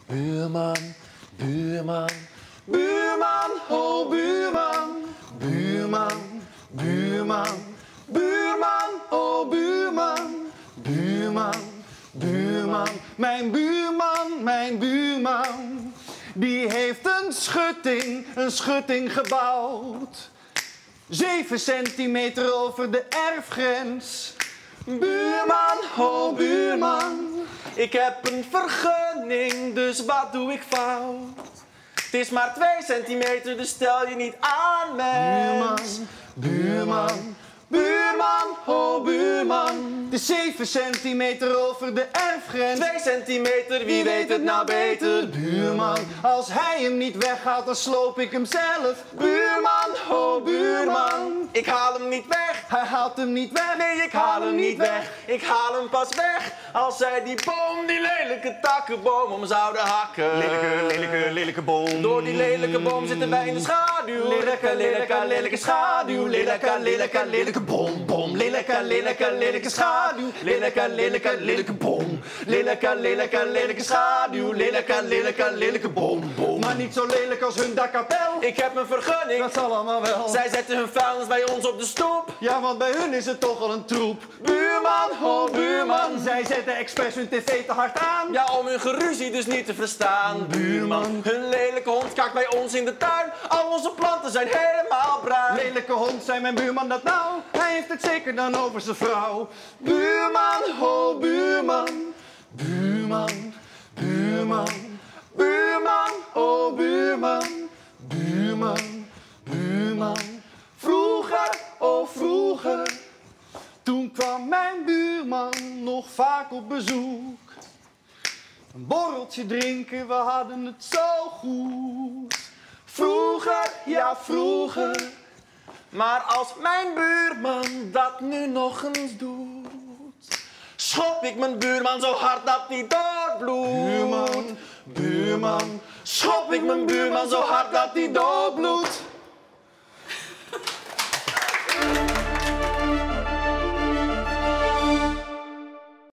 Buurman, buurman, buurman, oh buurman. Buurman, buurman, buurman, oh buurman. Buurman, buurman, mijn buurman, mijn buurman. Die heeft een schutting gebouwd. 7 centimeter over de erfgrens. Buurman, oh buurman. Ik heb een vergunning, dus wat doe ik fout? Het is maar 2 centimeter, dus stel je niet aan, mens. Buurman, buurman, oh buurman. Het is 7 centimeter over de erfgrens. 2 centimeter, wie weet het nou beter? Buurman, als hij hem niet weghaalt, dan sloop ik hem zelf. Buurman, oh buurman. Ik haal hem niet weg, hij haalt hem niet weg. Nee, ik haal hem niet weg, ik haal hem pas weg als zij die boom, die lelijke takkenboom, om zouden hakken. Lelijke boom. Door die lelijke boom zitten wij in de schaduw. Lelijke schaduw. Lelijke boom. Lelijke schaduw. Lelijke boom. Lelijke schaduw. Lelijke boom. Maar niet zo lelijk als hun dakkapel. Ik heb een vergunning, dat zal allemaal wel. Zij zetten hun vuilnis bij ons op de stoep. Ja, want bij hun is het toch al een troep. Buurman, oh buurman. Zij zetten expres hun tv te hard aan. Ja, om hun geruzie dus niet te verstaan. Buurman, hun lelijke hond kakt bij ons in de tuin. Al onze planten zijn helemaal bruin. Lelijke hond, zei mijn buurman dat nou? Hij heeft het zeker dan over zijn vrouw. Buurman, oh buurman. Buurman, buurman. Buurman, oh buurman. Buurman, buurman. Vroeger, oh vroeger. Toen kwam mijn buurman nog vaak op bezoek. Een borreltje drinken, we hadden het zo goed. Vroeger, ja vroeger. Maar als mijn buurman dat nu nog eens doet, schop ik mijn buurman zo hard dat hij doorbloedt. Buurman, schop ik mijn buurman zo hard dat hij doorbloedt.